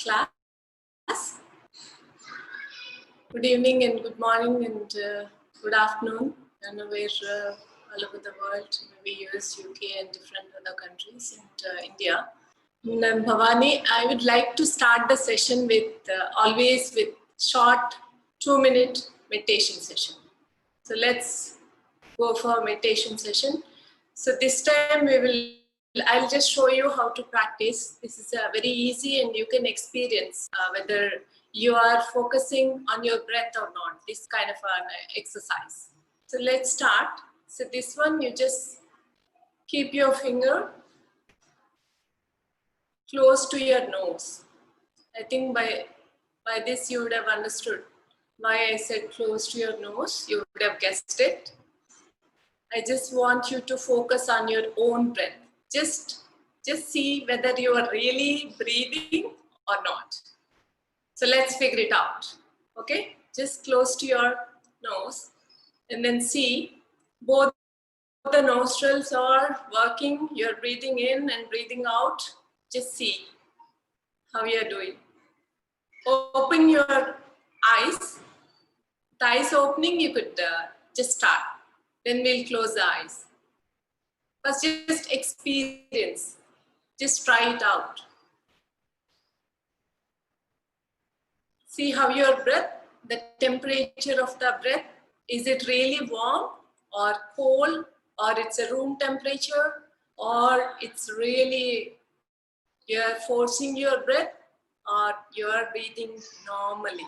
class. Good evening and good morning and good afternoon. I don't know where all over the world, maybe US, UK and different other countries and India. And I'm Bhavani. I would like to start the session with always with short 2-minute meditation session. So let's go for meditation session. So this time I'll just show you how to practice. This is very easy and you can experience whether you are focusing on your breath or not, this kind of an exercise. So let's start. So this one, you just keep your finger close to your nose. I think by this you would have understood why I said close to your nose. You would have guessed it. I just want you to focus on your own breath. Just see whether you are really breathing or not. So let's figure it out, okay? Just close to your nose and then see both the nostrils are working. You're breathing in and breathing out. Just see how you're doing. Open your eyes. The eyes opening, you could just start. Then we'll close the eyes. First, just experience. Just try it out. See how your breath, the temperature of the breath, is it really warm or cold, or it's a room temperature, or it's really you're forcing your breath, or you're breathing normally.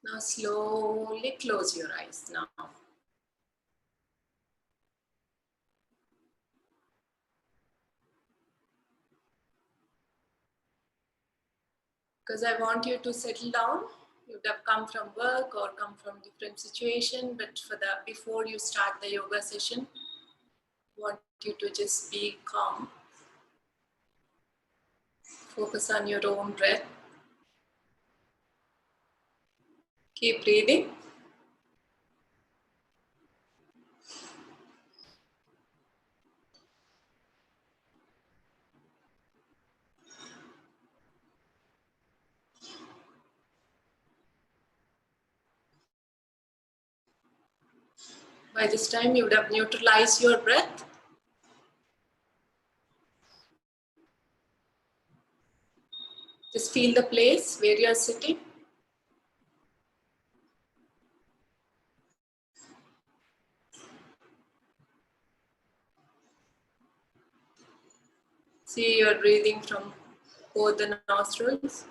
Now slowly close your eyes now. Because I want you to settle down. You would have come from work or come from different situation, but before you start the yoga session, I want you to just be calm. Focus on your own breath. Keep breathing. By this time, you would have neutralized your breath. Just feel the place where you are sitting. See you're breathing from both the nostrils.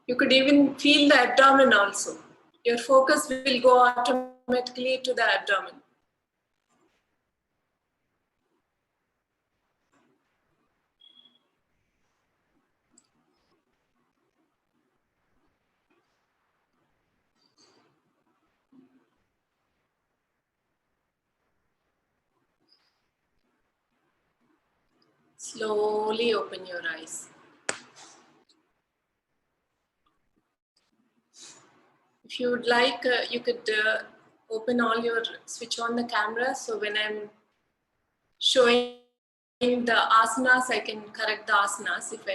You could even feel the abdomen also. Your focus will go automatically to the abdomen. Slowly open your eyes. If you would like, you could switch on the camera. So when I'm showing the asanas, I can correct the asanas if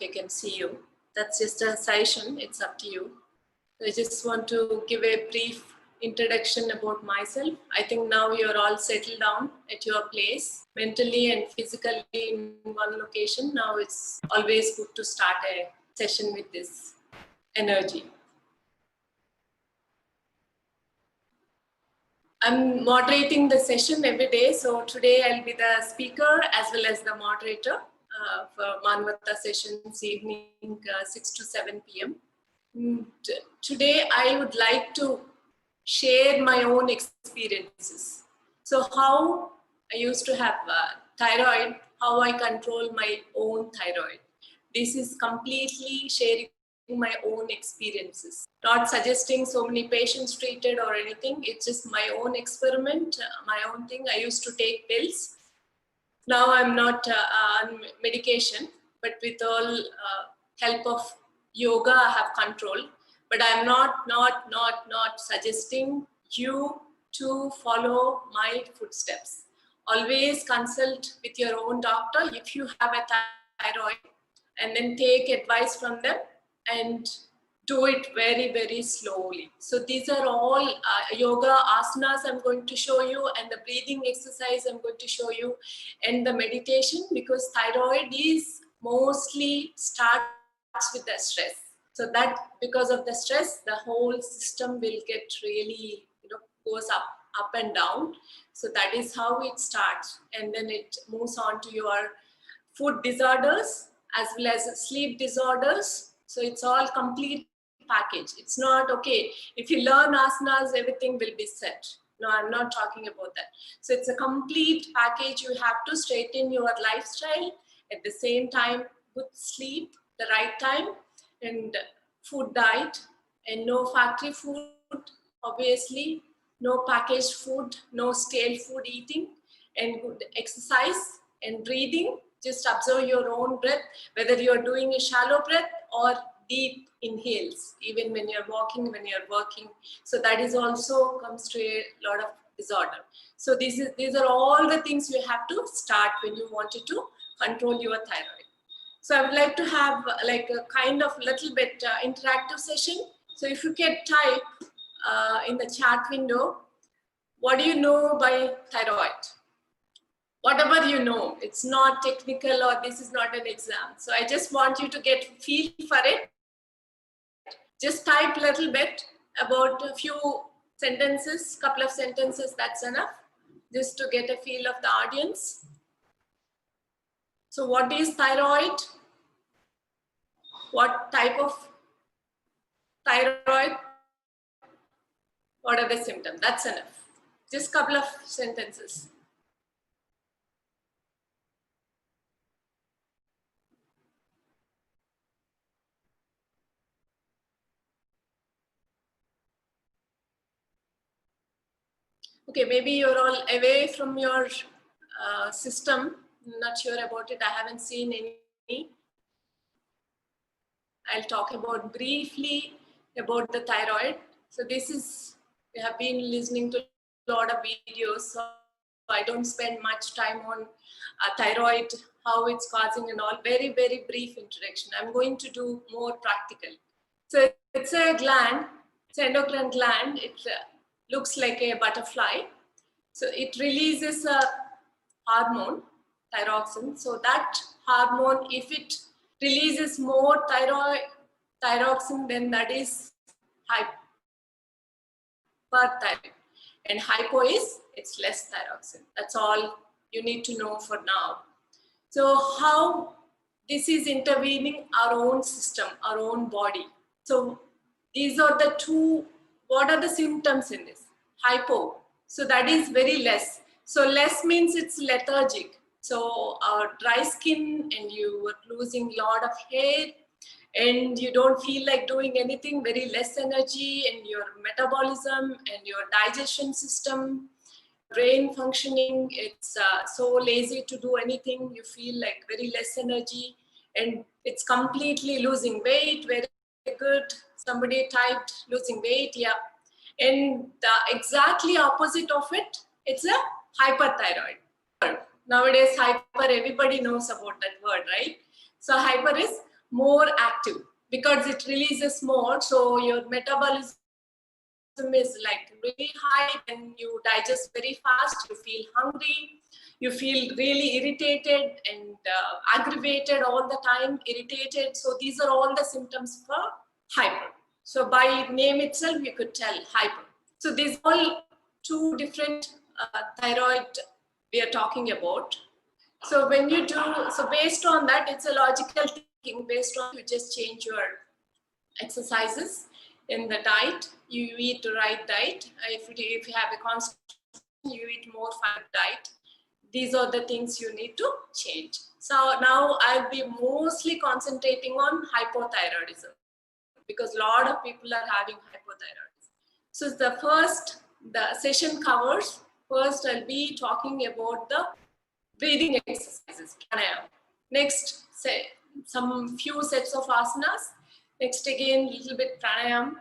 I can see you. That's just a suggestion, it's up to you. I just want to give a brief introduction about myself. I think now you're all settled down at your place, mentally and physically in one location. Now it's always good to start a session with this energy. I'm moderating the session every day. So today I'll be the speaker as well as the moderator for Manvata sessions evening 6 to 7 p.m. Today I would like to share my own experiences. So how I used to have thyroid, how I control my own thyroid. This is completely sharing my own experiences, not suggesting so many patients treated or anything. It's just my own experiment, my own thing. I used to take pills. Now I'm not on medication, but with all help of yoga, I have control. But I'm not suggesting you to follow my footsteps. Always consult with your own doctor if you have a thyroid, and then take advice from them and do it very, very slowly. So these are all yoga asanas I'm going to show you, and the breathing exercise I'm going to show you, and the meditation, because thyroid is mostly starts with the stress. So that because of the stress, the whole system will get really, goes up and down. So that is how it starts. And then it moves on to your food disorders as well as sleep disorders. So it's all complete package. It's not okay. If you learn asanas, everything will be set. No, I'm not talking about that. So it's a complete package. You have to straighten your lifestyle at the same time, good sleep, the right time, and food diet, and no factory food, obviously, no packaged food, no stale food eating, and good exercise and breathing. Just observe your own breath, whether you're doing a shallow breath or deep inhales, even when you're walking, when you're working. So that is also comes to a lot of disorder. So these are all the things you have to start when you wanted to control your thyroid. So I would like to have like a kind of little bit interactive session. So if you can type in the chat window, what do you know by thyroid? Whatever you know, it's not technical or this is not an exam. So I just want you to get feel for it. Just type a little bit about a few sentences, couple of sentences, that's enough, just to get a feel of the audience. So what is thyroid? What type of thyroid? What are the symptoms? That's enough. Just a couple of sentences. Okay, maybe you're all away from your system. Not sure about it. I haven't seen any. I'll talk about briefly about the thyroid. So this is, we have been listening to a lot of videos, so I don't spend much time on thyroid, how it's causing and all. Very, very brief introduction. I'm going to do more practical. So it's a gland, it's an endocrine gland. It looks like a butterfly. So it releases a hormone, thyroxine. So that hormone, if it releases more thyroxine, then that is hyperthyroid. And hypo is, it's less thyroxine. That's all you need to know for now. So how this is intervening our own system, our own body. So these are the two, what are the symptoms in this? Hypo. So that is very less. So less means it's lethargic. So our dry skin, and you are losing a lot of hair, and you don't feel like doing anything, very less energy, and your metabolism and your digestion system, brain functioning, it's so lazy to do anything. You feel like very less energy, and it's completely losing weight. Very good. Somebody typed losing weight, yeah. And the exactly opposite of it, it's a hyperthyroid. Nowadays, hyper, everybody knows about that word, right? So hyper is more active because it releases more. So your metabolism is like really high, and you digest very fast, you feel hungry, you feel really irritated and aggravated all the time, irritated. So these are all the symptoms for hyper. So by name itself, you could tell hyper. So these are all two different thyroid we are talking about. So when you do, so based on that, it's a logical thinking. Based on, you just change your exercises in the diet, you eat the right diet. If you have a you eat more fiber diet. These are the things you need to change. So now I'll be mostly concentrating on hypothyroidism because a lot of people are having hypothyroidism. So the session covers, first I'll be talking about the breathing exercises, pranayama. Next, say some few sets of asanas. Next again, little bit pranayama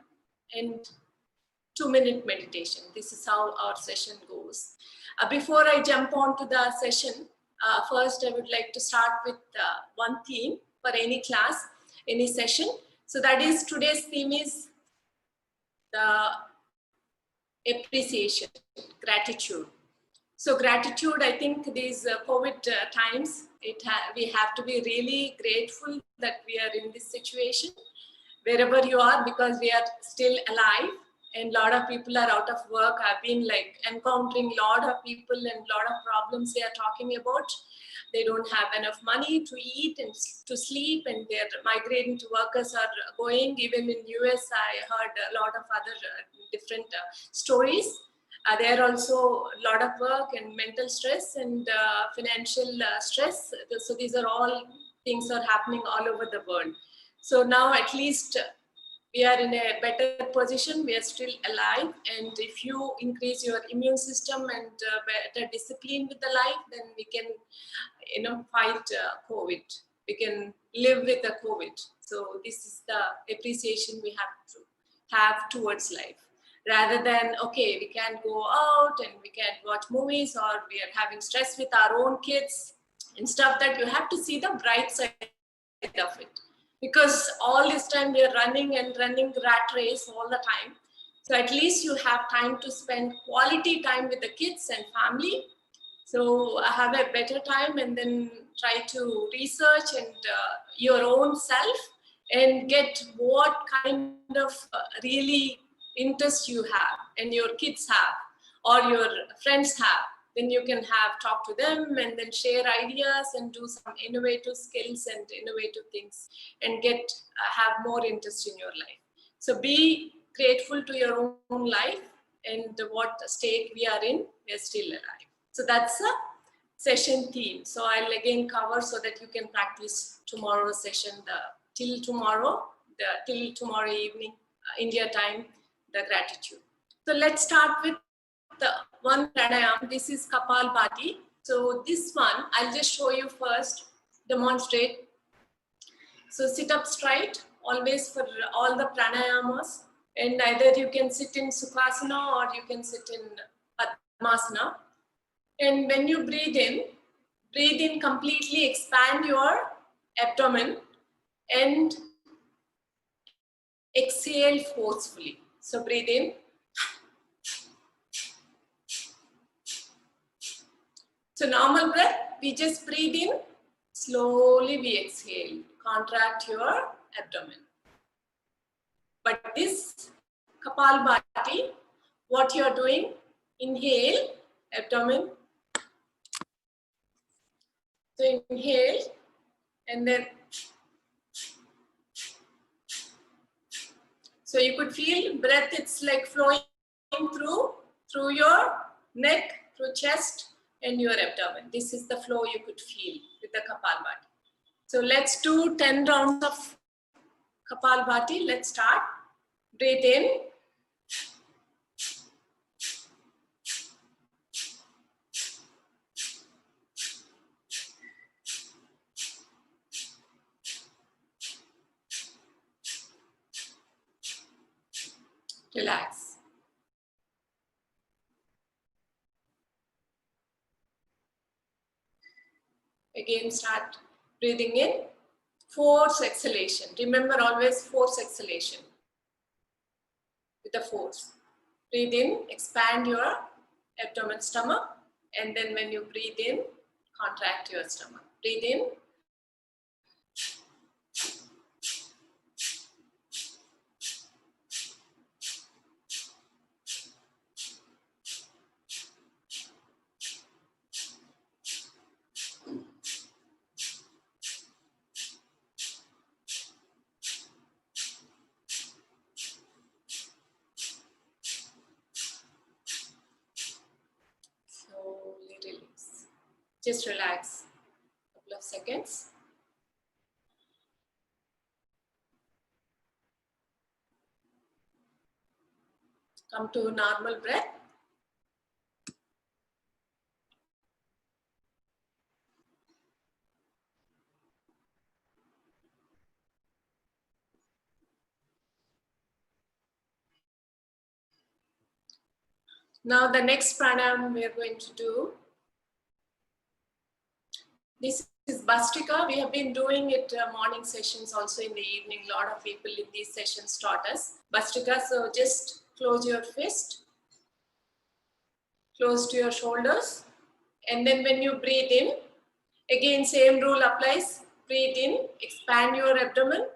and 2-minute meditation. This is how our session goes. Before I jump on to the session, first I would like to start with one theme for any class, any session. So that is, today's theme is the appreciation, gratitude. So gratitude, I think these COVID times, we have to be really grateful that we are in this situation, wherever you are, because we are still alive. And a lot of people are out of work. I've been like encountering a lot of people and a lot of problems they are talking about. They don't have enough money to eat and to sleep, and they're migrating to workers are going. Even in US, I heard a lot of other different stories. There are also a lot of work and mental stress and financial stress. So these are all things are happening all over the world. So now at least we are in a better position. We are still alive, and if you increase your immune system and better discipline with the life, then we can, fight COVID. We can live with the COVID. So this is the appreciation we have to have towards life, rather than, okay, we can't go out and we can't watch movies, or we are having stress with our own kids and stuff. That you have to see the bright side of it. Because all this time we are running rat race all the time. So at least you have time to spend quality time with the kids and family. So have a better time, and then try to research and your own self, and get what kind of really interest you have and your kids have or your friends have. Then you can talk to them and then share ideas and do some innovative skills and innovative things, and have more interest in your life. So be grateful to your own life and what state we are in. We are still alive. So that's a session theme. So I'll again cover so that you can practice tomorrow's session, till tomorrow evening, India time, the gratitude. So let's start with the one pranayama. This is Kapalbhati. So this one, I'll just show you first, demonstrate. So sit up straight, always for all the pranayamas. And either you can sit in Sukhasana or you can sit in Padmasana. And when you breathe in completely, expand your abdomen and exhale forcefully. So breathe in. So normal breath, we just breathe in, slowly we exhale, contract your abdomen. But this Kapalbhati, what you're doing, inhale, abdomen. So inhale, and then, so you could feel breath, it's like flowing through your neck, through chest, and your abdomen. This is the flow you could feel with the Kapalbhati. So let's do 10 rounds of Kapalbhati. Let's start. Breathe in. Relax. Again, start breathing in. Force exhalation. Remember, always force exhalation with the force. Breathe in, expand your abdomen, stomach, and then when you breathe in, contract your stomach. Breathe in. Just relax. Couple of seconds. Come to normal breath. Now the next pranayam we are going to do. This is Bhastrika. We have been doing it morning sessions, also in the evening. A lot of people in these sessions taught us Bhastrika. So just close your fist, close to your shoulders. And then when you breathe in, again same rule applies. Breathe in, expand your abdomen.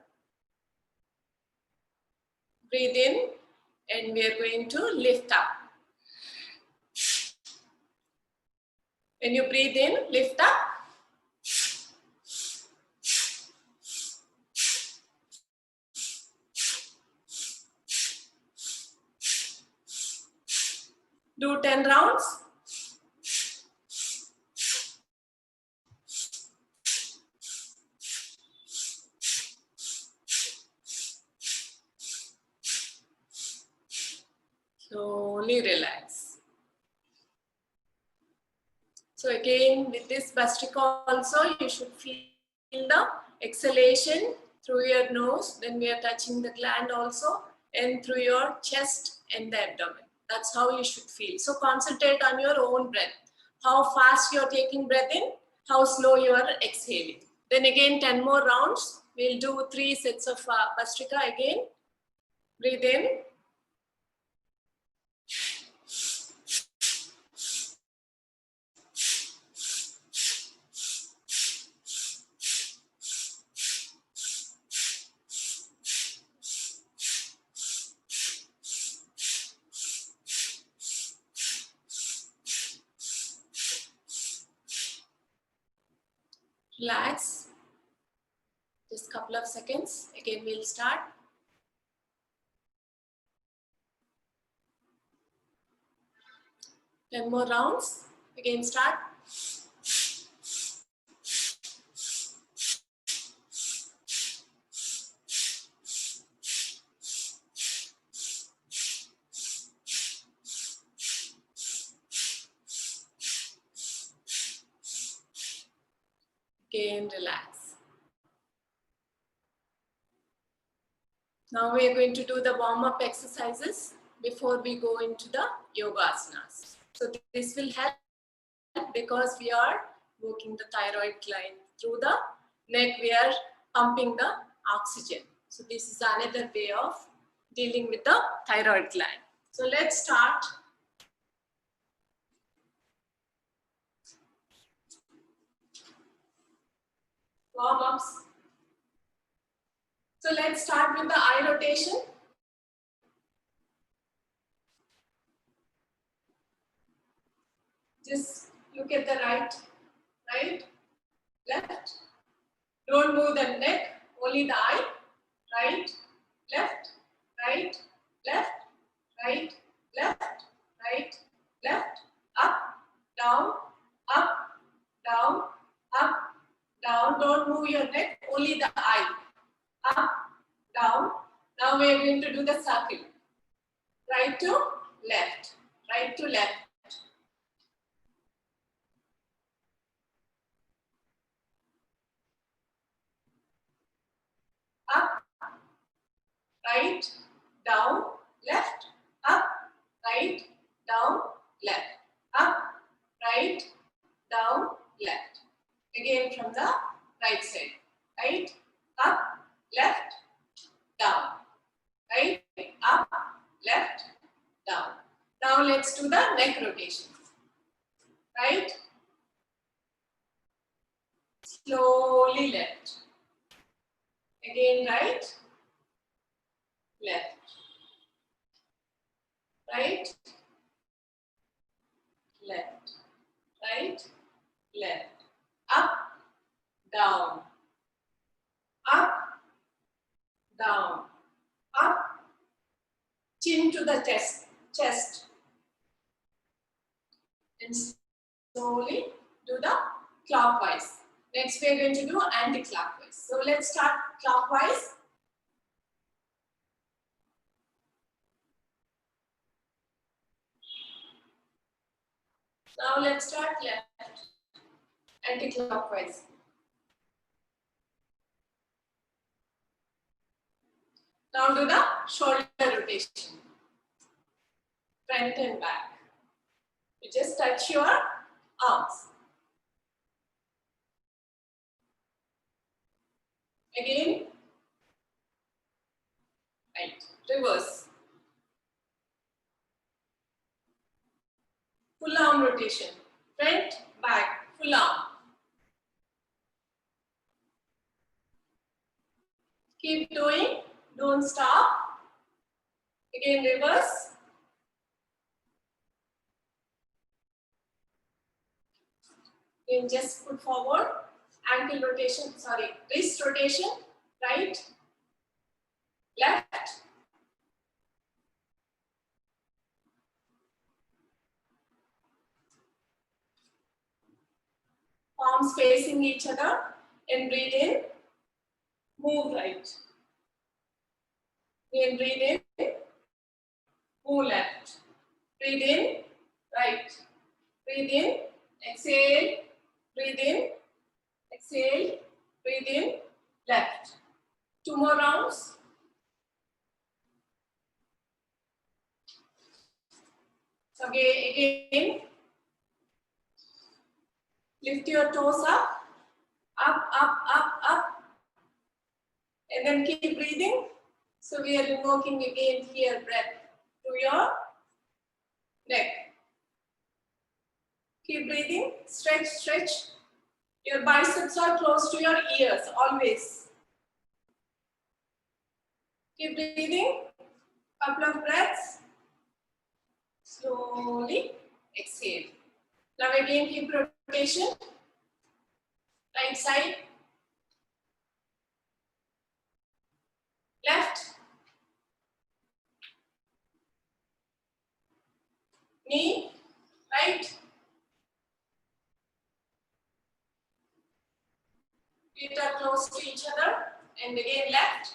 Breathe in, and we are going to lift up. When you breathe in, lift up. Do 10 rounds. Slowly relax. So again, with this Bhastrika also, you should feel the exhalation through your nose. Then we are touching the gland also, and through your chest and the abdomen. That's how you should feel. So concentrate on your own breath. How fast you are taking breath in, how slow you are exhaling. Then again, 10 more rounds. We'll do 3 sets of Bhastrika again. Breathe in. Relax. Just a couple of seconds. Again, we'll start. Ten more rounds. Again, start. Again, relax. Now we are going to do the warm-up exercises before we go into the yoga asanas. So this will help because we are working the thyroid gland through the neck. We are pumping the oxygen. So this is another way of dealing with the thyroid gland. So let's start. Warm-ups. So let's start with the eye rotation. Just look at the right, left. Don't move the neck, only the eye. Right, left, right, left, right, left, right, left. Up, down, up, down, up, down. Don't move your neck, only the eye. Up, down. Now we are going to do the circle. Right to left, right to left. Up, right, down, left, up, right, down, left, up, right, down, left. Again from the right side, right, up, left, down, right, up, left, down. Now let's do the neck rotation, right, slowly left, again right, left, right, left, right, left, up, down, up, down, up, chin to the chest, and slowly do the clockwise. Next we are going to do anti-clockwise. So let's start clockwise. Now let's start left, anti-clockwise. Now do the shoulder rotation, front and back. You just touch your arms. Again, right, reverse. Full arm rotation, front, back, full arm. Keep doing, don't stop. Again, reverse. Again, just put forward. Ankle rotation, sorry, wrist rotation, right, left. Palms facing each other and breathe in, move right. Again, breathe in, move left. Breathe in, right. Breathe in, exhale, breathe in, exhale, breathe in, left. 2 more rounds. Okay, again, lift your toes up, up, and then keep breathing. So we are invoking again here breath to your neck. Keep breathing, stretch, stretch. Your biceps are close to your ears, always. Keep breathing, couple of breaths. Slowly exhale. Now again hip rotation, right side, left, knee, right, feet are close to each other, and again left.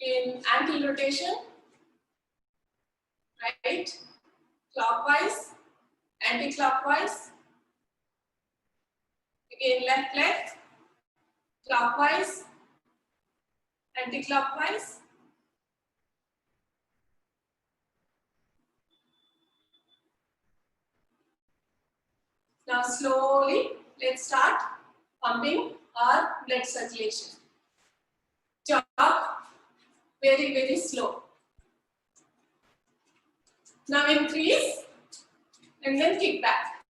In ankle rotation, right, clockwise, anti-clockwise, again left leg, clockwise, anti-clockwise. Now slowly, let's start pumping our blood circulation. Jog very, very slow. Now increase and then kick back.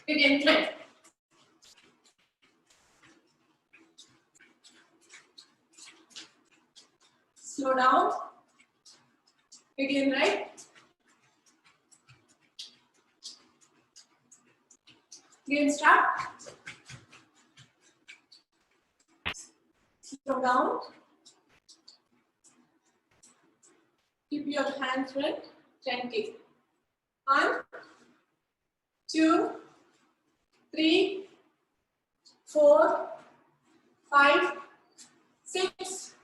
Again, front. Slow down. Again, right. Again, start. Slow down. Keep your hands front, gently. 1, 2, 3, 4, 5, 6,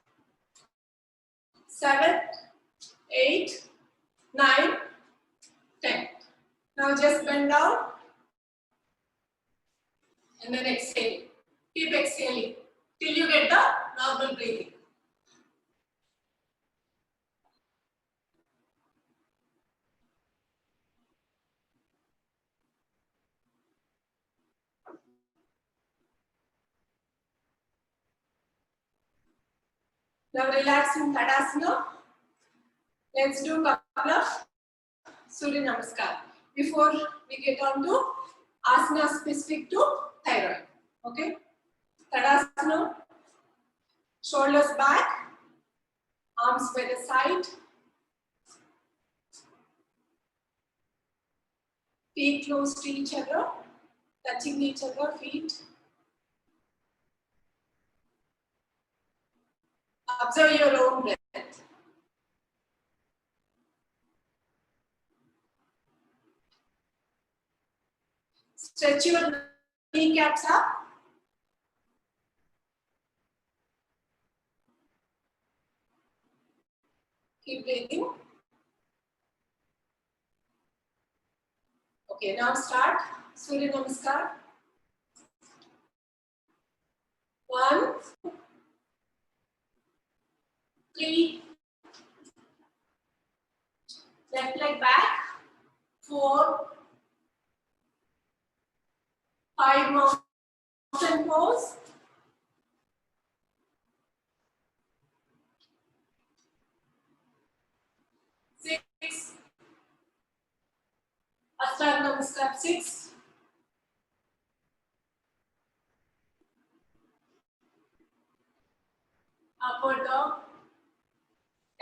7, 8, 9, 10. Now just bend down and then exhale. Keep exhaling till you get the normal breathing. Now relax in Tadasana. Let's do a couple of Surya Namaskar before we get on to asana specific to thyroid. Okay? Tadasana, shoulders back, arms by the side, feet close to each other, touching each other, feet. Observe your own breath. Stretch your kneecaps up. Keep breathing. Okay, now start Surya Namaskar. 1, 3, left leg back, 4, 5 mountain pose, 6, Ashtanga Namaskar 6, upward dog,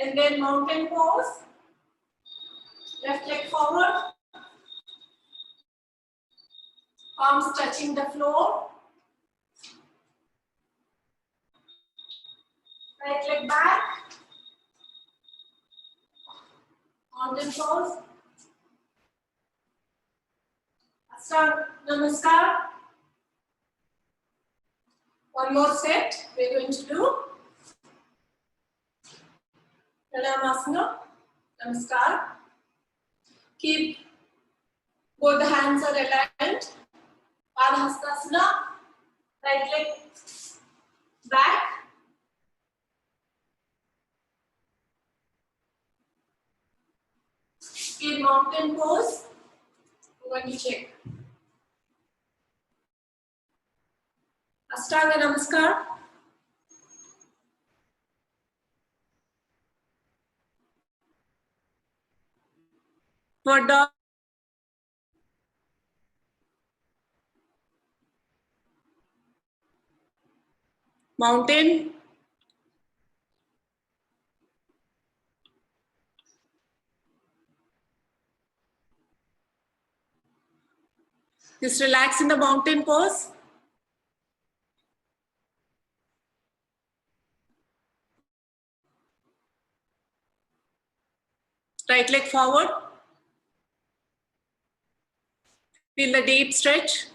and then mountain pose, left leg forward, palms touching the floor, right leg back, mountain pose, Ashtanga Namaskar. One more set we're going to do. Pranamasana, Namaskar. Keep both the hands are aligned. Padhastasana, right leg back. Keep mountain pose. We're going to check. Ashtanga Namaskar. For dog. Mountain. Just relax in the mountain pose. Right leg forward. Feel the deep stretch.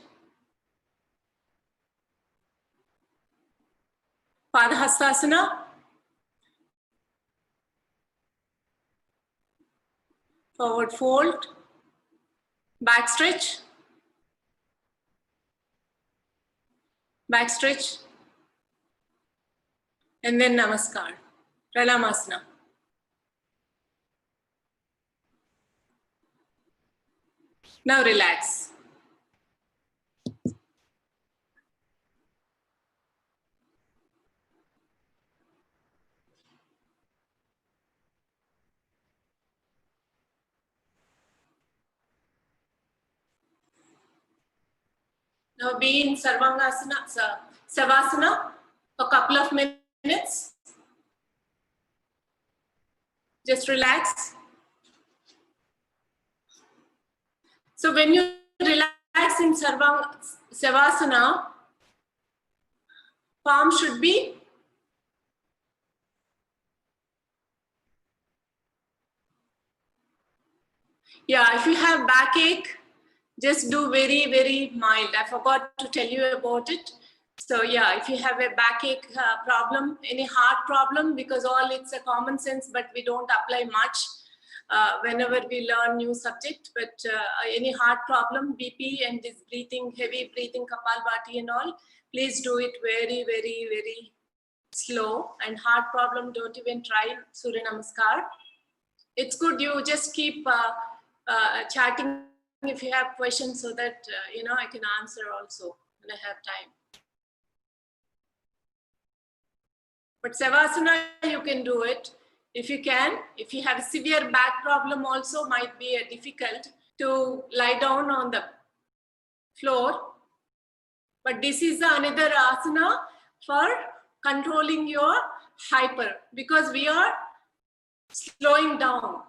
Padhastasana. Forward fold. Back stretch. Back stretch. And then Namaskar. Pranamasana. Now relax. Now be in Sarvangasana, Savasana for a couple of minutes. Just relax. So when you relax in Savasana, palm should be if you have backache, just do very, very mild. I forgot to tell you about it. So if you have a backache problem, any heart problem, because all it's a common sense, but we don't apply much whenever we learn new subject. But any heart problem, BP and this breathing, heavy breathing, Kapalbhati and all, please do it very, very, very slow. And heart problem, don't even try Surya Namaskar. It's good you just keep chatting if you have questions, so that I can answer also when I have time. But Savasana, you can do it if you can. If you have a severe back problem also, might be difficult to lie down on the floor. But this is another asana for controlling your hyper, because we are slowing down.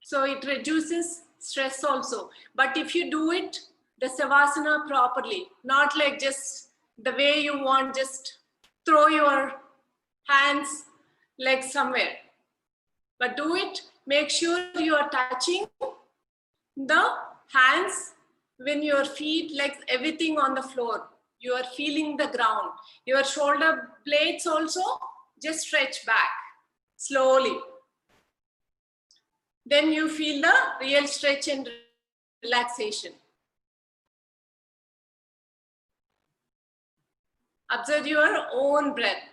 So it reduces stress also. But if you do it, the Savasana properly, not like just the way you want, just throw your hands like somewhere. But do it, make sure you are touching the hands when your feet, legs, everything on the floor, you are feeling the ground. Your shoulder blades also just stretch back slowly. Then you feel the real stretch and relaxation. Observe your own breath.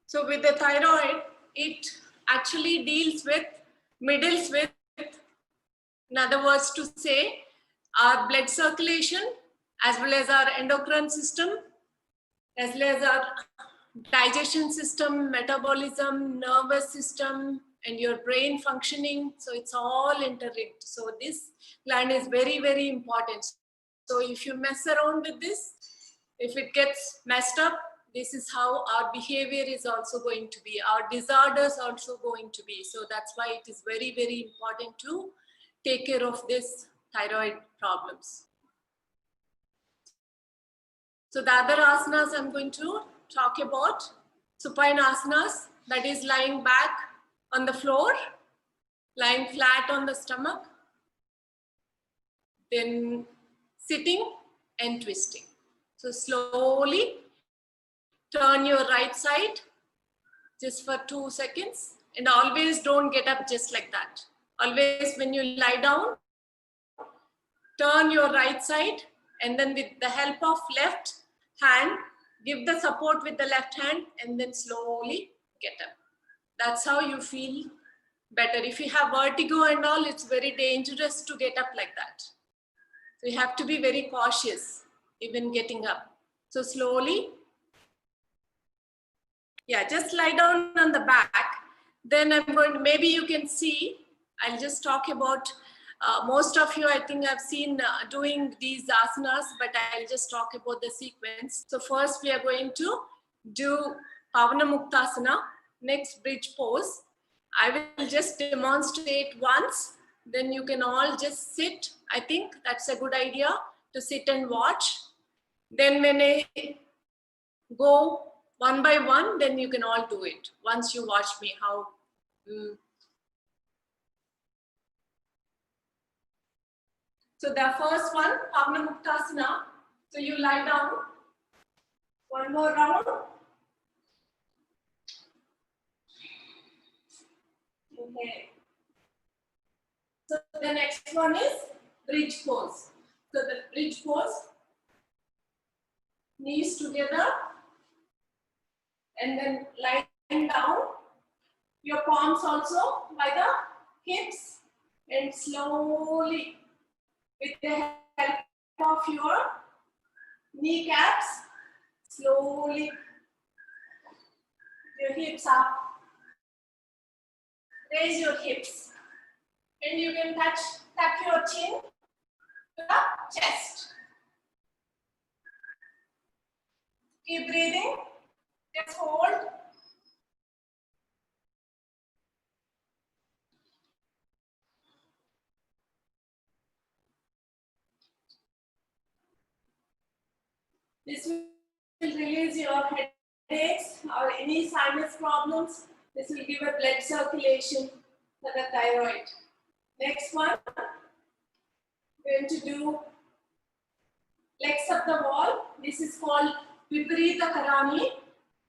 So with the thyroid, it actually middles with, in other words to say, our blood circulation, as well as our endocrine system, as well as our digestion system, metabolism, nervous system, and your brain functioning. So it's all interlinked. So this gland is very, very important. So if you mess around with this, if it gets messed up, this is how our behavior is also going to be. Our disorders also going to be. So that's why it is very, very important to take care of this thyroid problems. So the other asanas I'm going to talk about, supine asanas, that is lying back on the floor, lying flat on the stomach, then sitting and twisting. So slowly turn your right side just for 2 seconds, and always don't get up just like that. Always when you lie down, turn your right side, and then with the help of left hand, give the support with the left hand, and then slowly get up. That's how you feel better. If you have vertigo and all, it's very dangerous to get up like that. So you have to be very cautious even getting up. So slowly, yeah, just lie down on the back. Then I'm going to, maybe you can see, I'll just talk about, most of you, I think I've seen doing these asanas, but I'll just talk about the sequence. So first we are going to do Pavana Muktasana, next bridge pose. I will just demonstrate once, then you can all just sit. I think that's a good idea to sit and watch. Then when I go one by one, then you can all do it once you watch me how. So the first one, Pavana Muktasana. So you lie down. One more round. Okay. So the next one is bridge pose. So the bridge pose, knees together, and then lying down. Your palms also by the hips, and slowly with the help of your kneecaps, slowly your hips up. Raise your hips, and you can tuck your chin to the chest. Keep breathing. Just hold. This will release your headaches or any sinus problems. This will give a blood circulation for the thyroid. Next one, we're going to do legs up the wall. This is called Viparita Karani.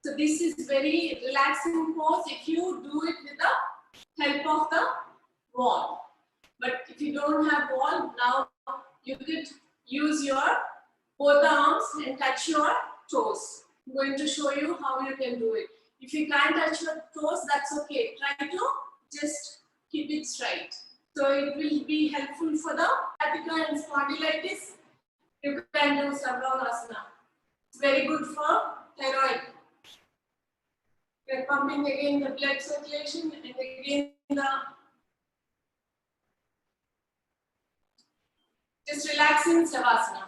So this is very relaxing pose if you do it with the help of the wall. But if you don't have wall, now you could use your both the arms and touch your toes. I'm going to show you how you can do it. If you can't touch your toes, that's okay. Try to just keep it straight. So it will be helpful for the sciatica and spondylitis. You can do Sarvangasana. It's very good for thyroid. We're pumping again the blood circulation and again the. Just relaxing Savasana.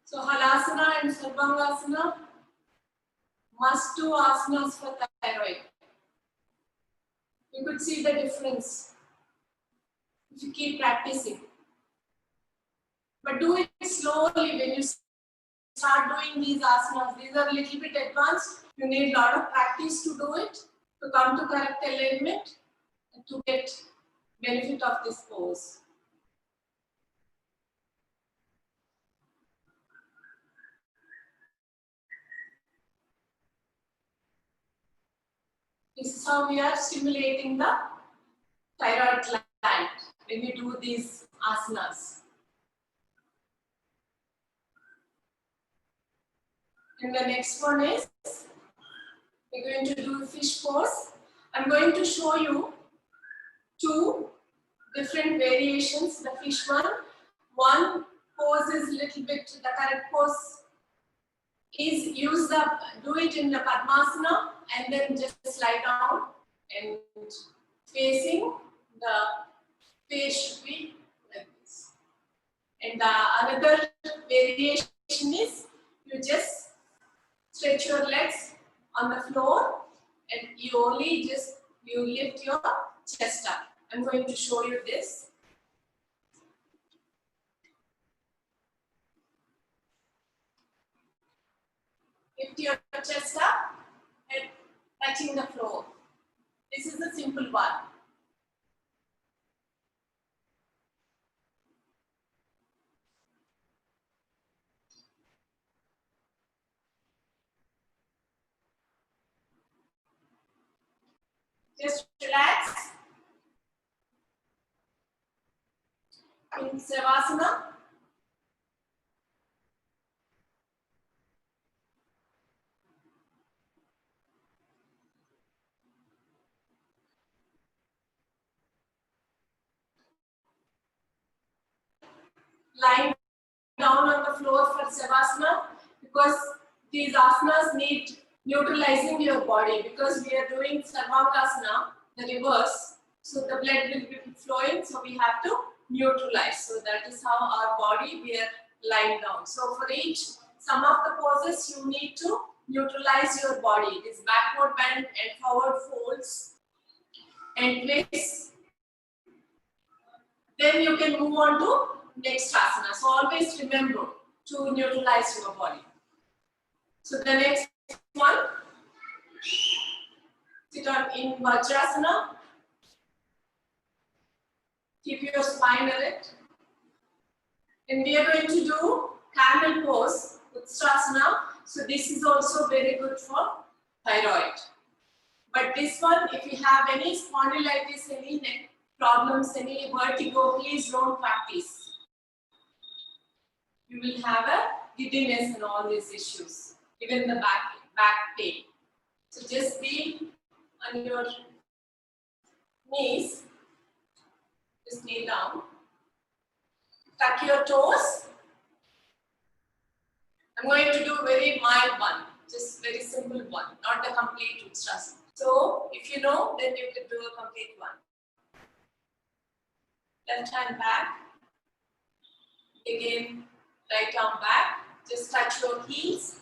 So Halasana and Sarvangasana. must do asanas for thyroid. You could see the difference if you keep practicing. But do it slowly when you start doing these asanas. These are a little bit advanced. You need a lot of practice to do it, to come to correct alignment, and to get benefit of this pose. This is how we are stimulating the thyroid gland when we do these asanas. And the next one is, we're going to do fish pose. I'm going to show you two different variations. The fish one pose is little bit, the correct pose is do it in the Padmasana and then just lie down and facing the face should be like this. And the another variation is you just stretch your legs on the floor and you lift your chest up. I'm going to show you this. Lift your chest up and touching the floor. This is a simple one. Just relax. In Savasana. Lying down on the floor for Savasana because these asanas need neutralizing your body because we are doing Sarvankasana, the reverse. So the blood will be flowing, so we have to neutralize. So that is how our body, we are lying down. So for some of the poses you need to neutralize your body. This backward bend and forward folds and twist. Then you can move on to next asana. So always remember to neutralize your body. So the next one, sit on in Vajrasana. Keep your spine erect. And we are going to do camel pose, Utstrasana. So this is also very good for thyroid. But this one, if you have any spondylitis, any neck problems, any vertigo, please don't practice. You will have a giddiness and all these issues, even the back pain. So just be on your knees, just kneel down, tuck your toes. I'm going to do a very mild one, just very simple one, not the complete Utstrasana. So if you know, then you can do a complete one. Left hand back, again right arm back, just touch your heels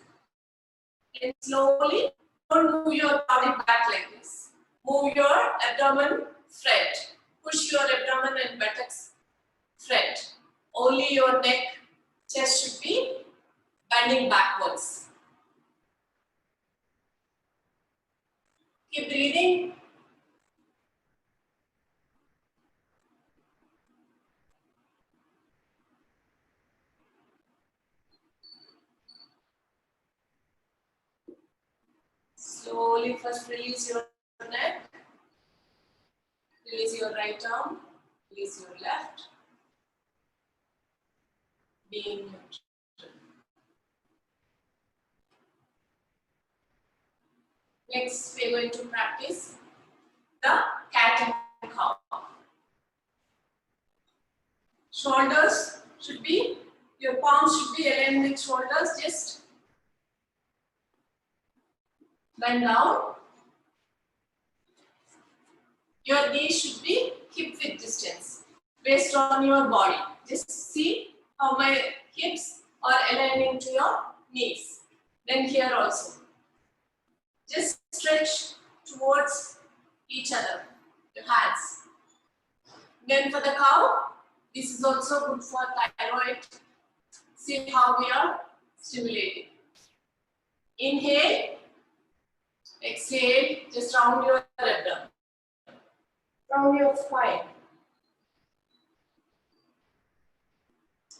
and slowly don't move your body back like this. Move your abdomen fret, push your abdomen and buttocks fret. Only your neck, chest should be bending backwards. Keep breathing. Slowly first release your neck, release your right arm, release your left. Being neutral. Next, we are going to practice the cat and cow. Shoulders should be, your palms should be aligned with shoulders, just bend down. Your knees should be hip width distance based on your body. Just see how my hips are aligning to your knees. Then here also. Just stretch towards each other, your hands. Then for the cow, this is also good for thyroid. See how we are stimulating. Inhale, exhale, just round your abdomen, round your spine.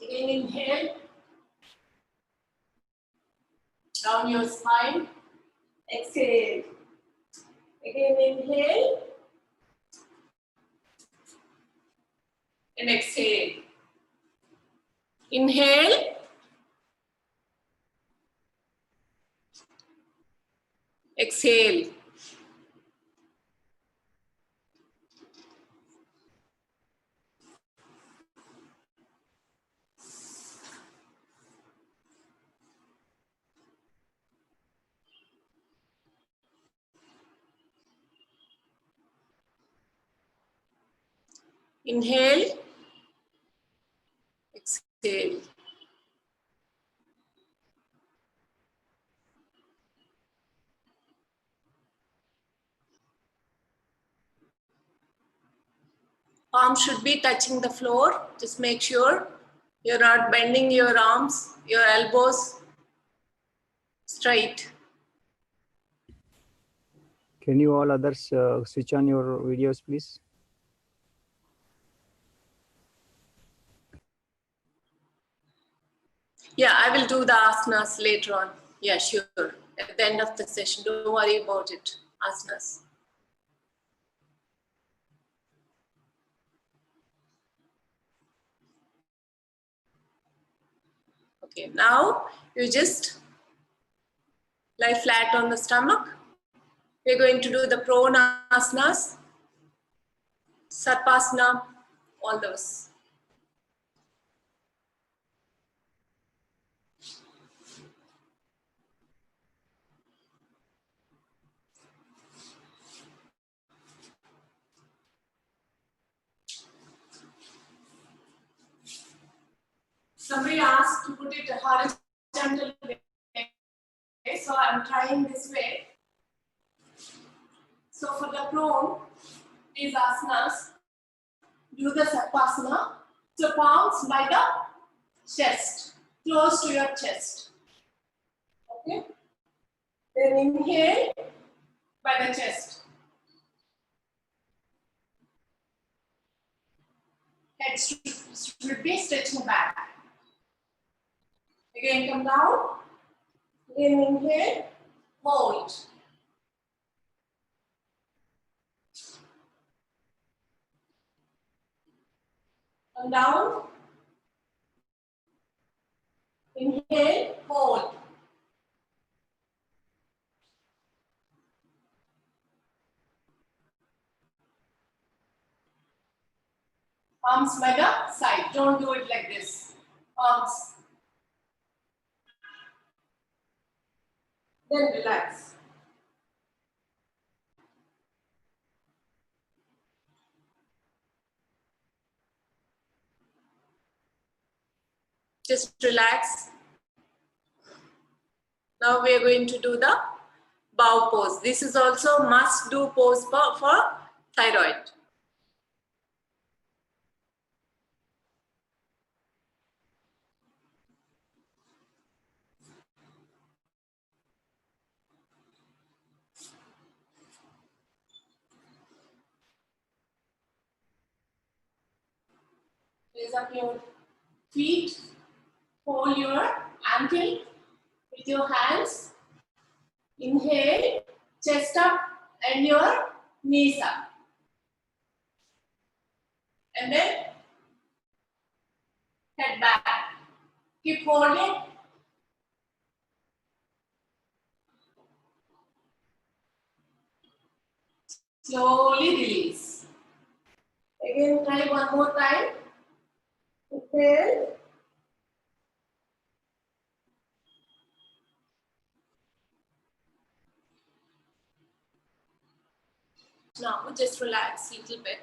Again inhale, round your spine, exhale. Again inhale and exhale. Inhale, exhale. Inhale, exhale. Palms should be touching the floor. Just make sure you're not bending your arms, your elbows straight. Can you all others switch on your videos, please? Yeah, I will do the asanas later on. Yeah, sure. At the end of the session. Don't worry about it. Asanas. Okay, now you just lie flat on the stomach. We're going to do the Pranasanas, Sarpasana, all those. Somebody asked to put it horizontal way, so I'm trying this way. So for the prone, these asanas, do the Sarpasana. So palms by the chest, close to your chest. Okay. Then inhale by the chest. Head should be stretching back. Again, come down. Again, inhale, hold. Come down. Inhale, hold. Arms by the side. Don't do it like this. Arms. Then relax. Just relax. Now we are going to do the bow pose. This is also must do pose for thyroid. Raise up your feet. Hold your ankle with your hands. Inhale, chest up and your knees up. And then head back. Keep holding. Slowly release. Again, try one more time. Inhale. Now just relax a little bit.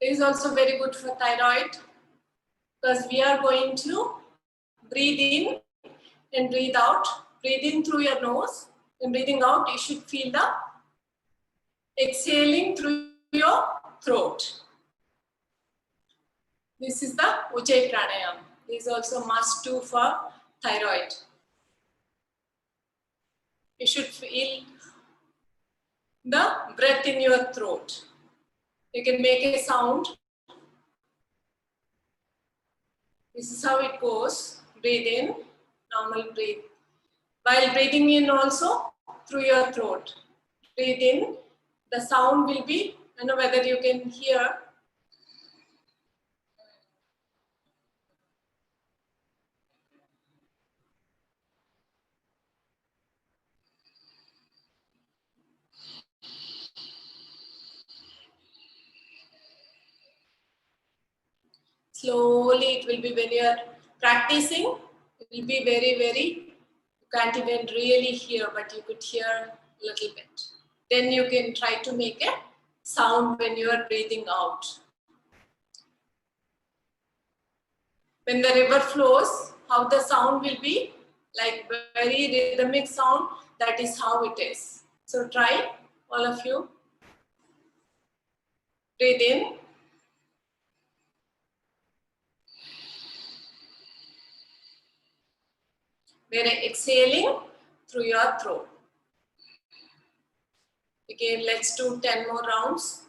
It is also very good for thyroid because we are going to breathe in and breathe out. Breathe in through your nose and breathing out, you should feel the exhaling through your throat. This is the Ujjayi Pranayama. This is also must do for thyroid. You should feel the breath in your throat. You can make a sound. This is how it goes. Breathe in, normal breathe. While breathing in also through your throat. Breathe in, the sound will be, I don't know whether you can hear. Slowly it will be when you are practicing, it will be very, very, you can't even really hear, but you could hear a little bit. Then you can try to make a sound when you are breathing out. When the river flows, how the sound will be, like very rhythmic sound, that is how it is. So try, all of you. Breathe in. We're exhaling through your throat. Again, let's do 10 more rounds.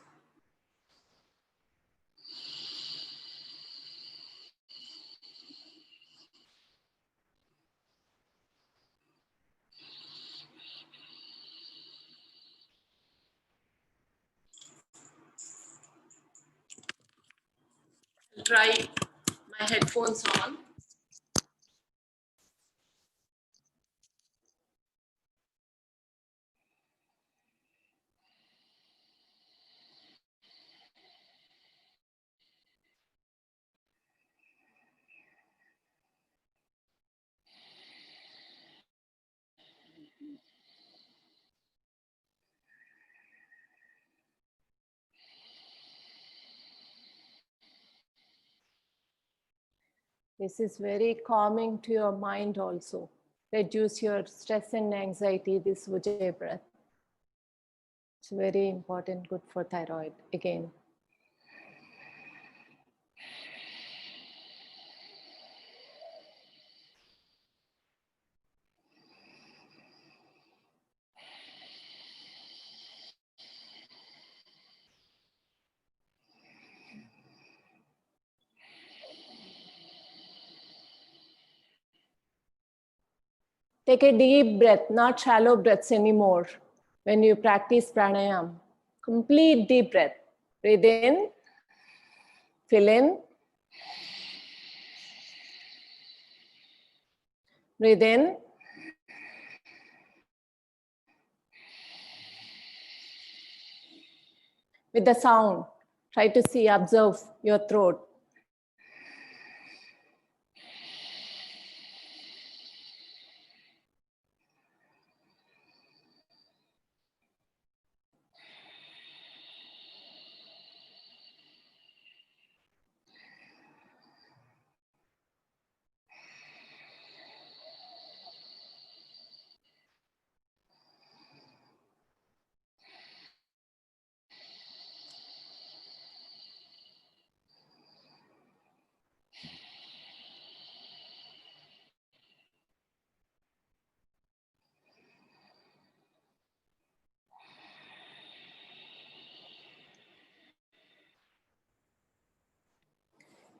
I'll try my headphones on. This is very calming to your mind also. Reduce your stress and anxiety, this Ujjayi breath. It's very important, good for thyroid. Again. Take a deep breath, not shallow breaths anymore. When you practice pranayama, complete deep breath. Breathe in, fill in. Breathe in. With the sound, try to see, observe your throat.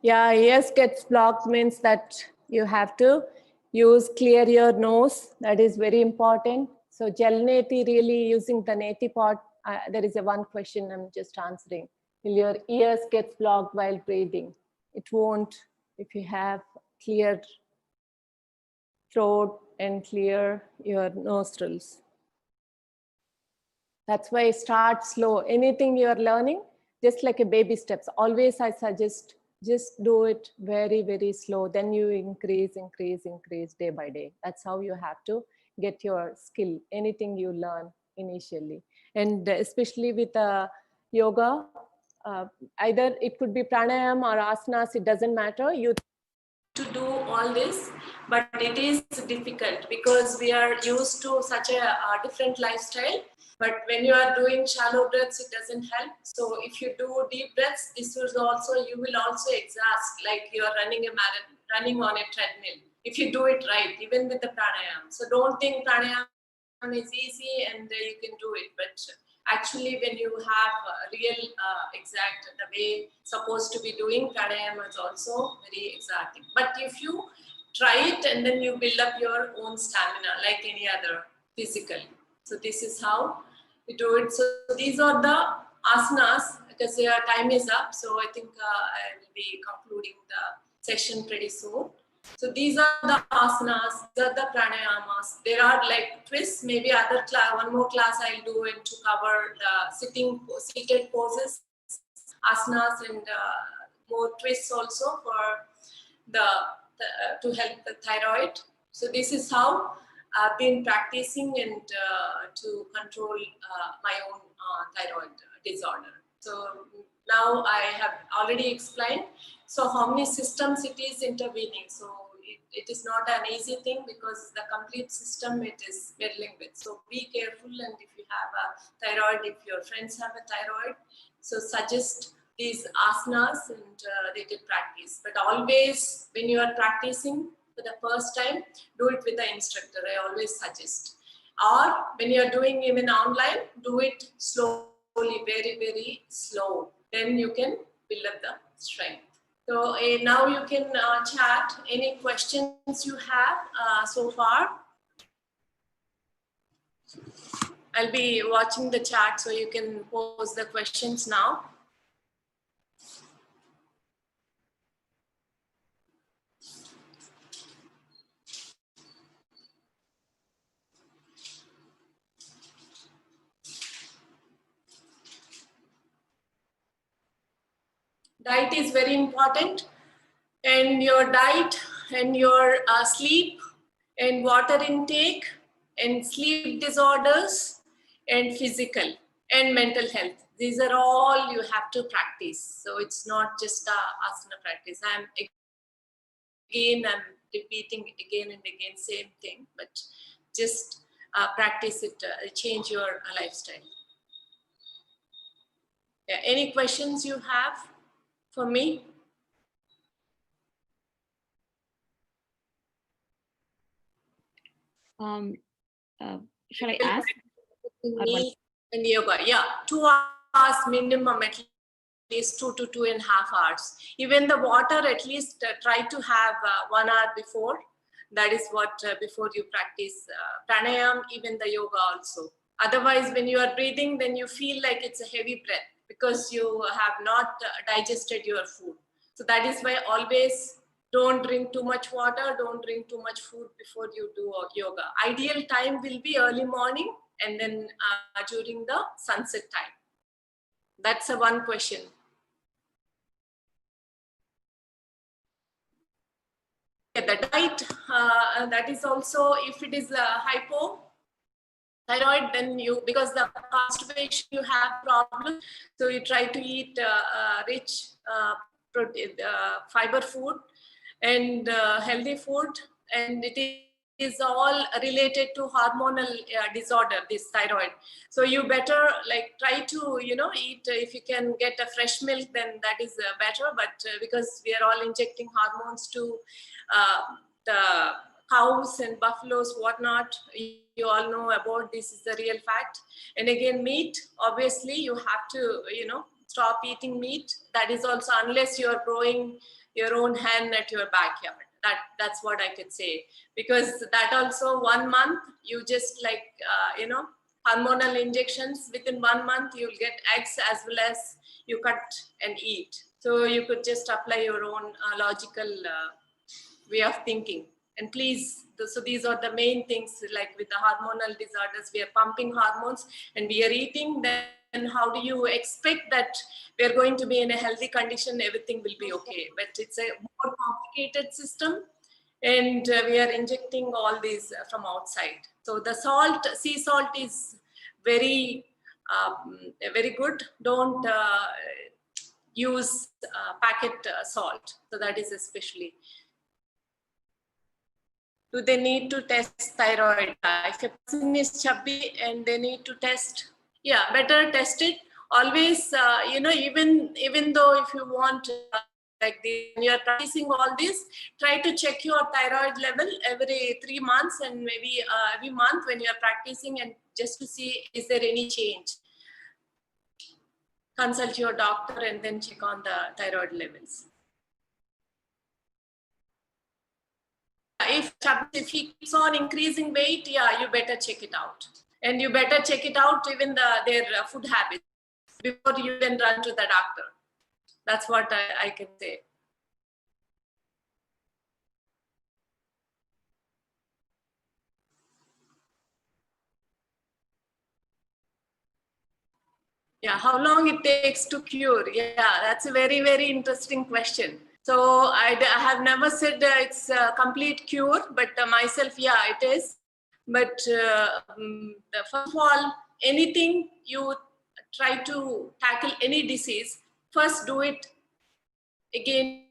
Yeah, ears gets blocked means that you have to clear your nose. That is very important. So gel neti, really using the neti part, there is a one question I'm just answering. Will your ears get blocked while breathing? It won't if you have clear throat and clear your nostrils. That's why start slow. Anything you're learning, just like a baby steps. Always I suggest just do it very, very slow. Then you increase day by day. That's how you have to get your skill, anything you learn initially. And especially with yoga, either it could be pranayama or asanas, it doesn't matter. You to do all this, but it is difficult because we are used to such a different lifestyle. But when you are doing shallow breaths, it doesn't help. So if you do deep breaths, this will also, you will also exhaust like you are running a marathon, running on a treadmill. If you do it right, even with the pranayama. So don't think pranayama is easy and you can do it, but actually when you have real exact the way supposed to be doing pranayama is also very exacting. But if you try it and then you build up your own stamina like any other physical. So this is how we do it. So these are the asanas because your time is up. So I think I will be concluding the session pretty soon. So these are the asanas, these are the pranayamas. There are like twists, maybe other class, one more class I'll do it to cover the seated poses, asanas and more twists also for to help the thyroid. So this is how I've been practicing and to control my own thyroid disorder. So now I have already explained. So how many systems it is intervening. So it is not an easy thing because the complete system it is meddling with. So be careful, and if you have a thyroid, if your friends have a thyroid, so suggest these asanas and they can practice. But always when you are practicing for the first time, do it with the instructor. I always suggest. Or when you are doing even online, do it slowly, very, very slow. Then you can build up the strength. So now you can chat any questions you have so far. I'll be watching the chat so you can pose the questions now. Diet is very important, and your diet and your sleep and water intake and sleep disorders and physical and mental health. These are all you have to practice. So it's not just asana practice. I'm repeating again and again, same thing, but just practice it, change your lifestyle. Yeah. Any questions you have for me? Shall I ask? Me and yoga, yeah, 2 hours minimum, at least 2 to 2.5 hours. Even the water, at least try to have 1 hour before. That is what before you practice pranayam, even the yoga also. Otherwise, when you are breathing, then you feel like it's a heavy breath because you have not digested your food. So that is why always don't drink too much water, don't drink too much food before you do yoga. Ideal time will be early morning and then during the sunset time. That's a one question. Yeah, the diet, that is also, if it is hypo thyroid, then you, because the constipation you have problem, so you try to eat rich protein, fiber food and healthy food, and it is all related to hormonal disorder, this thyroid. So you better like try to eat, if you can get a fresh milk, then that is better, but because we are all injecting hormones to the cows and buffaloes, whatnot, you all know about, this is the real fact. And again, meat, obviously you have to stop eating meat. That is also, unless you are growing your own hen at your backyard. That's what I could say, because that also 1 month you just like hormonal injections, within 1 month you'll get eggs as well as you cut and eat. So you could just apply your own logical way of thinking. And please, so these are the main things, like with the hormonal disorders, we are pumping hormones and we are eating, then how do you expect that we are going to be in a healthy condition, everything will be okay? But it's a more complicated system, and we are injecting all these from outside. So the salt, sea salt is very, very good. Don't use packet salt. So that is especially. Do they need to test thyroid? If a person is chubby and they need to test, yeah, better test it. Always, even though if you want like when you're practicing all this, try to check your thyroid level every 3 months and maybe every month when you're practicing, and just to see is there any change. Consult your doctor and then check on the thyroid levels. If he keeps on increasing weight, yeah, you better check it out. And you better check it out even their food habits before you can run to the doctor. That's what I can say. Yeah, how long it takes to cure? Yeah, that's a very, very interesting question. So I have never said it's a complete cure, but myself, yeah, it is. But first of all, anything you try to tackle any disease, first do it again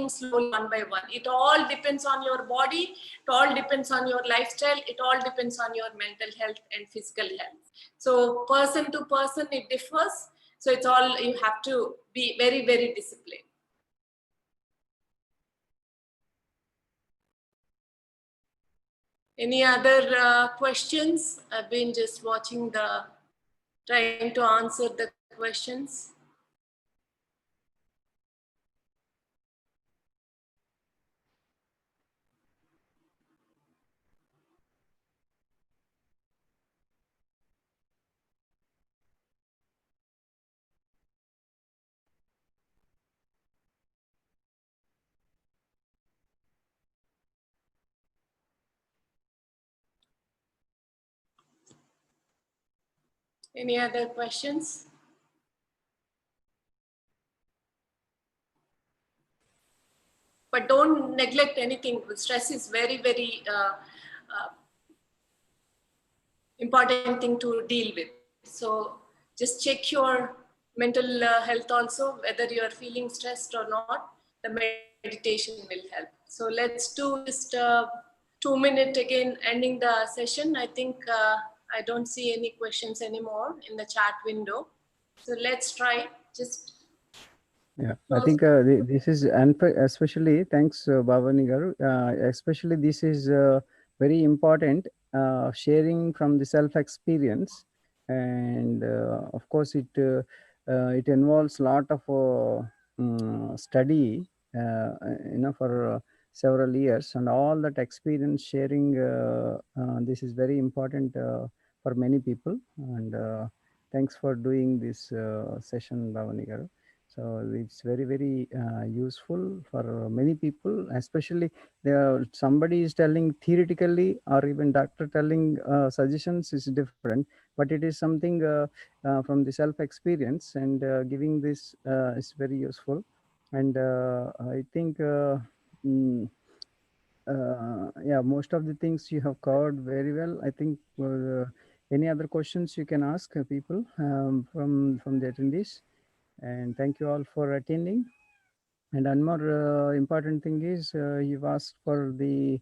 slowly one by one. It all depends on your body, it all depends on your lifestyle, it all depends on your mental health and physical health. So person to person it differs. So it's all, you have to be very, very disciplined. Any other questions? I've been just watching trying to answer the questions. Any other questions? But don't neglect anything. Stress is very, very important thing to deal with. So just check your mental health also, whether you are feeling stressed or not. The meditation will help. So let's do just 2 minute again, ending the session. I think I don't see any questions anymore in the chat window. So let's try just. Yeah, I think this is, and especially thanks, Bhavani Garu. Especially this is very important, sharing from the self experience, and of course it involves a lot of study, for several years, and all that experience sharing. This is very important for many people, and thanks for doing this session, Bhavani Garu. So it's very, very useful for many people, especially somebody is telling theoretically, or even doctor telling suggestions is different, but it is something from the self experience, and giving this is very useful. And I think, yeah, most of the things you have covered very well. I think any other questions you can ask people from the attendees. And thank you all for attending. And one more important thing is you've asked for the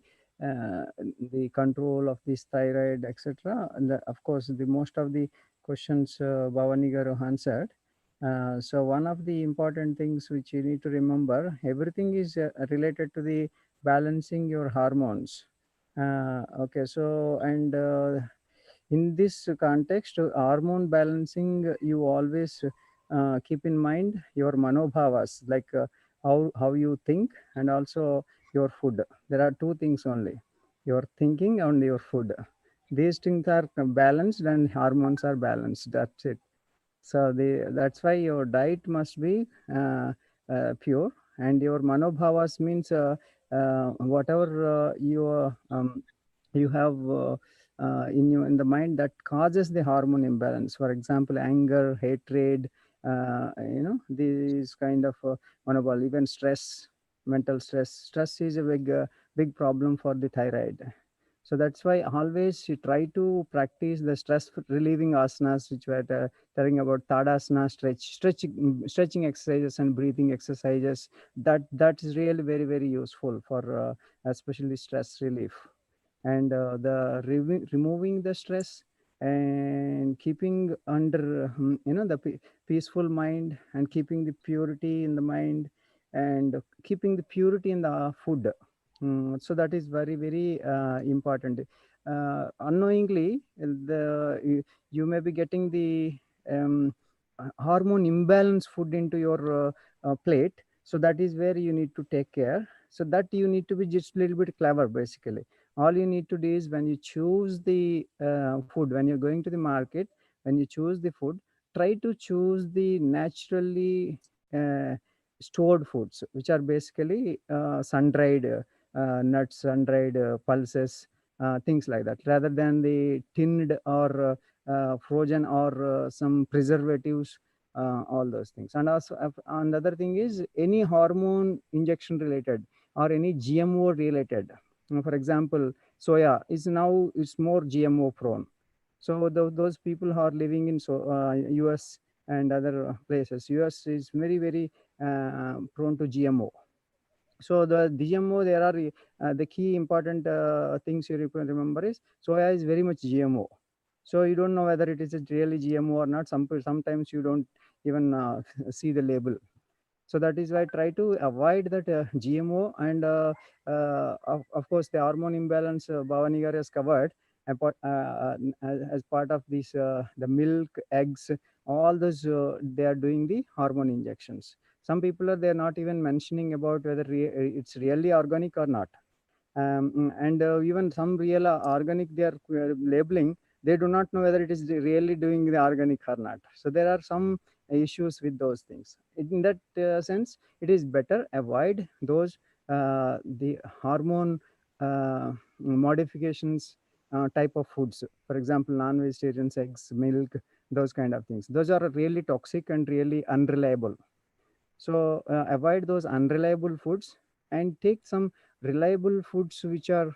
control of this thyroid, etc. And of course, the most of the questions Bhavani Garu answered. So one of the important things which you need to remember, everything is related to the balancing your hormones. Okay, so and in this context, hormone balancing, you always keep in mind your manobhavas, like how you think, and also your food. There are two things only: your thinking and your food. These things are balanced, and hormones are balanced. That's it. So that's why your diet must be pure, and your manobhavas means whatever you have in the mind that causes the hormone imbalance. For example, anger, hatred, these kind of manobhava, even stress, mental stress. Stress is a big problem for the thyroid. So that's why always you try to practice the stress relieving asanas, which we are telling about Tadasana, stretching exercises and breathing exercises. That is really very, very useful for especially stress relief. And removing the stress and keeping under the peaceful mind and keeping the purity in the mind and keeping the purity in the food. So that is very, very important. Unknowingly, you may be getting the um, hormone imbalance food into your plate. So that is where you need to take care. So that you need to be just a little bit clever, basically. All you need to do is when you choose the food, when you're going to the market, when you choose the food, try to choose the naturally stored foods, which are basically sun-dried nuts, sun-dried pulses, things like that, rather than the tinned or frozen or some preservatives, all those things. And also another thing is any hormone injection related or any GMO related. For example, soya is now it's more GMO prone. So those people who are living in US and other places, US is very, very prone to GMO. So the GMO, there are the key important things you remember is soya is very much GMO. So you don't know whether it is really GMO or not. Sometimes you don't even see the label. So that is why I try to avoid that GMO and of course the hormone imbalance Bhavani Garu has covered as part of this the milk, eggs, all those they are doing the hormone injections. Some people are, they're not even mentioning about whether it's really organic or not. And even some real organic they are labeling, they do not know whether it is really doing the organic or not. So there are some issues with those things. In that sense, it is better avoid those the hormone modifications type of foods. For example, non-vegetarians, eggs, milk, those kind of things. Those are really toxic and really unreliable. So avoid those unreliable foods and take some reliable foods which are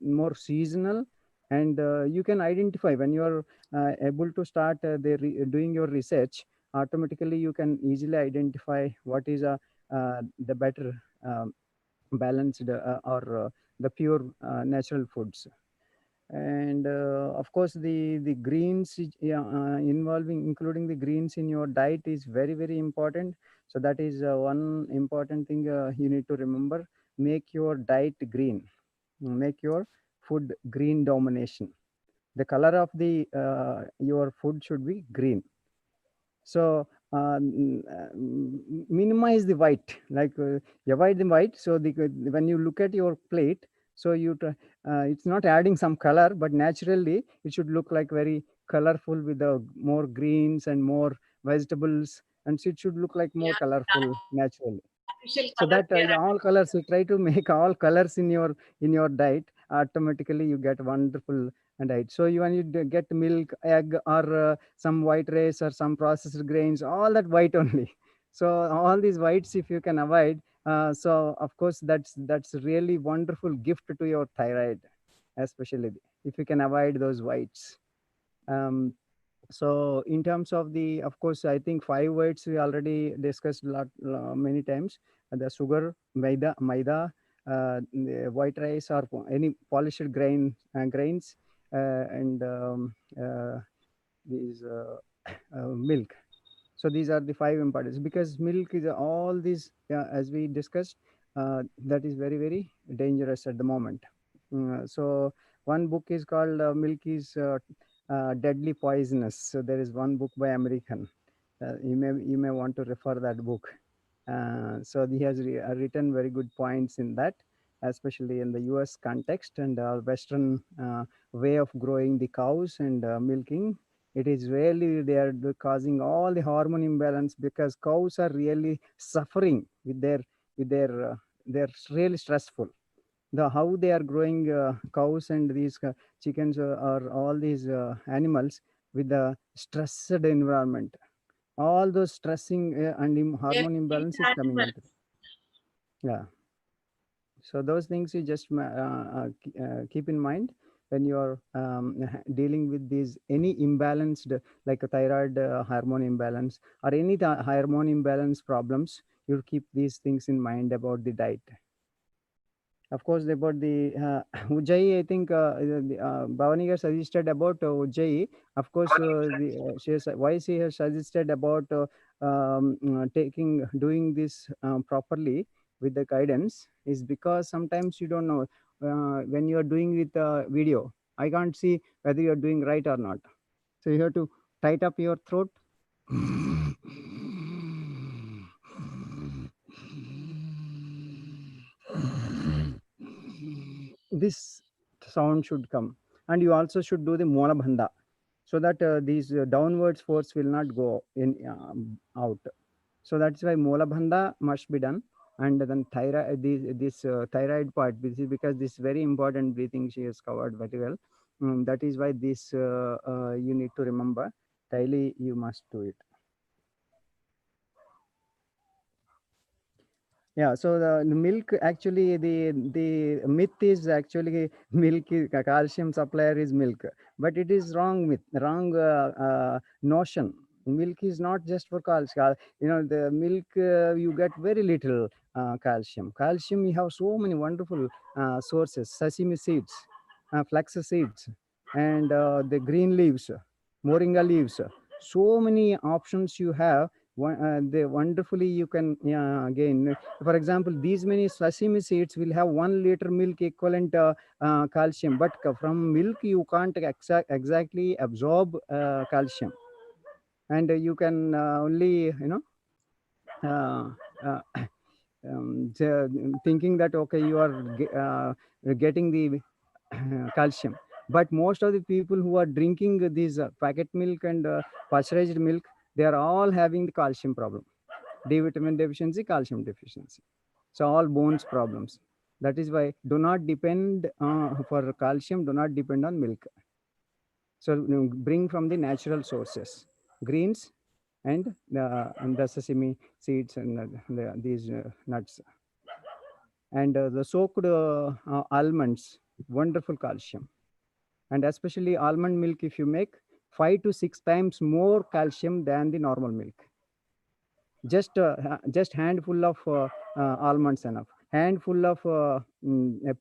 more seasonal. And you can identify when you are able to start doing your research. Automatically, you can easily identify what is the better balanced or the pure natural foods. And of course the greens involving including the greens in your diet is very, very important. So that is one important thing you need to remember. Make your diet green, make your food green domination. The color of the your food should be green. So minimize the white, like avoid the white. So when you look at your plate, so it's not adding some color, but naturally it should look like very colorful with the more greens and more vegetables, and so it should look like more Yeah, colorful naturally. artificial So color that we are all colors, you try to make all colors in your diet, automatically you get wonderful diet. So you, when you get milk, egg, or some white rice or some processed grains, all that white only. So all these whites if you can avoid, so of course that's really wonderful gift to your thyroid, especially if you can avoid those whites. um, so in terms of the, of course, I think five words we already discussed many times. The sugar, maida, the white rice or any polished grains, and these milk. So these are the five importance, because milk is all these, as we discussed, that is very, very dangerous at the moment. So one book is called Milk is Deadly Poisonous. So there is one book by American. You may want to refer that book. So he has written very good points in that, especially in the US context and Western way of growing the cows and milking. It is really they are causing all the hormone imbalance, because cows are really suffering with they're really stressful. The how they are growing cows and these chickens or all these animals with the stressed environment. All those stressing and they're hormone feeding imbalance is coming animals. into. Yeah. So those things you just keep in mind when you are dealing with these any imbalanced, like a thyroid hormone imbalance or any hormone imbalance problems. You keep these things in mind about the diet. Of course, about the Ujjayi, I think Bhavani has suggested about Ujjayi. Of course, why she has suggested about doing this properly with the guidance is because sometimes you don't know when you are doing with video. I can't see whether you are doing right or not. So you have to tight up your throat. This sound should come, and you also should do the mola bandha so that these downwards force will not go in out. So that's why mola bandha must be done. And then thyroid, this thyroid part, this is because this very important breathing she has covered very well. That is why this you need to remember daily. You must do it. Yeah, so the milk actually, the myth is actually milk calcium supplier is milk, but it is wrong myth, wrong notion. Milk is not just for calcium. You know, the milk you get very little calcium. Calcium, you have so many wonderful sources: sesame seeds, flax seeds, and the green leaves, moringa leaves. So many options you have. The wonderfully you can again, for example, these many sesame seeds will have 1 liter milk equivalent calcium, but from milk you can't exactly absorb calcium, and you can only uh, uh, thinking that okay, you are getting the calcium, but most of the people who are drinking these packet milk and pasteurized milk, they are all having the calcium problem, D vitamin deficiency, calcium deficiency. So all bones problems. That is why do not depend for calcium, do not depend on milk. So bring from the natural sources, greens and the sesame seeds and these nuts. And the soaked almonds, wonderful calcium. And especially almond milk, if you make 5 to 6 times more calcium than the normal milk. Just handful of almonds enough, handful of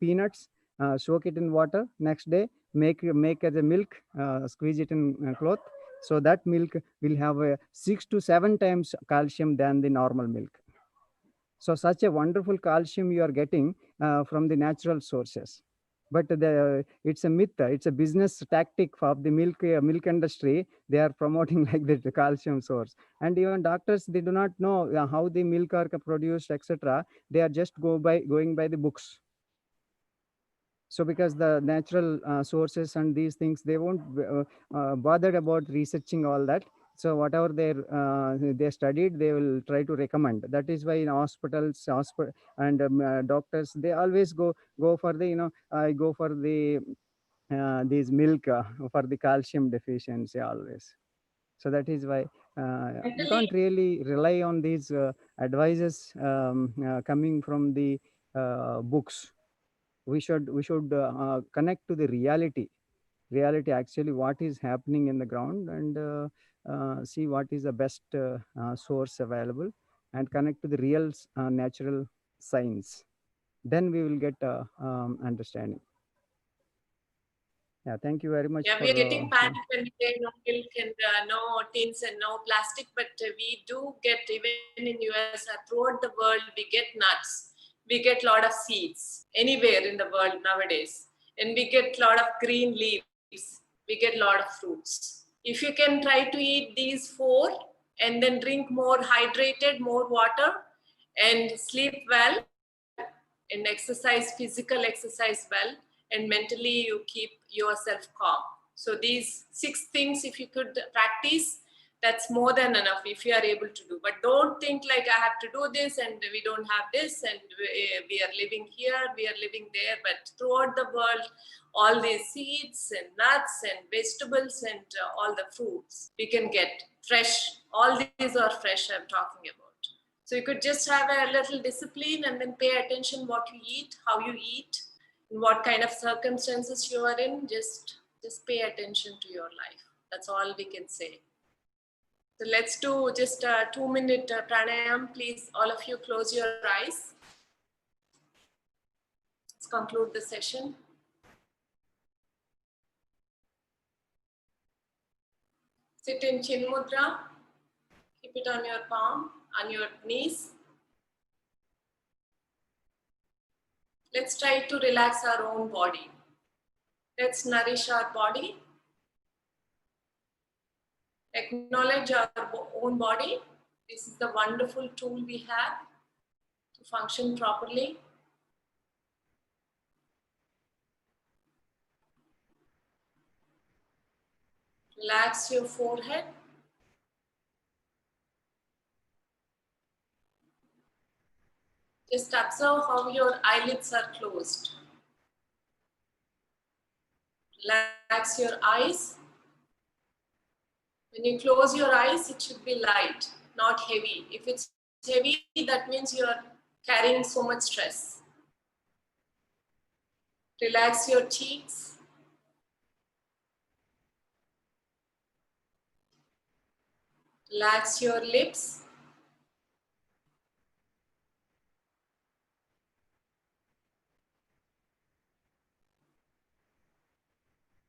peanuts, soak it in water, next day make as a milk, squeeze it in cloth, so that milk will have 6 to 7 times calcium than the normal milk. So such a wonderful calcium you are getting from the natural sources. But it's a myth, it's a business tactic of the milk industry. They are promoting like that the calcium source. And even doctors, they do not know how the milk are produced, etc. They are just going by the books. So because the natural sources and these things, they won't bother about researching all that. So whatever they studied, they will try to recommend. That is why in hospitals, and doctors, they always go for the go for the these milk for the calcium deficiency always. So that is why you Mentally, can't really rely on these advices coming from the books. We should connect to the reality actually what is happening in the ground, and see what is the best source available, and connect to the real natural science. Then we will get understanding. Yeah, thank you very much yeah, for we are getting panicked when we say no milk and no tins and no plastic, but we do get, even in US, throughout the world, we get nuts. We get a lot of seeds anywhere in the world nowadays. And we get a lot of green leaves. We get a lot of fruits. If you can try to eat these 4 and then drink more hydrated, more water, and sleep well, and exercise, physical exercise well, and mentally you keep yourself calm. So these 6 things, if you could practice, that's more than enough if you are able to do. But don't think like I have to do this and we don't have this and we are living here, we are living there. But throughout the world, all these seeds and nuts and vegetables and all the fruits we can get fresh. All these are fresh I'm talking about. So you could just have a little discipline and then pay attention what you eat, how you eat, in what kind of circumstances you are in. Just pay attention to your life. That's all we can say. So let's do just a 2-minute pranayam. Please, all of you close your eyes. Let's conclude the session. Sit in Chin Mudra. Keep it on your palm, on your knees. Let's try to relax our own body. Let's nourish our body. Acknowledge our own body. This is the wonderful tool we have to function properly. Relax your forehead. Just observe how your eyelids are closed. Relax your eyes. When you close your eyes, it should be light, not heavy. If it's heavy, that means you are carrying so much stress. Relax your cheeks. Relax your lips.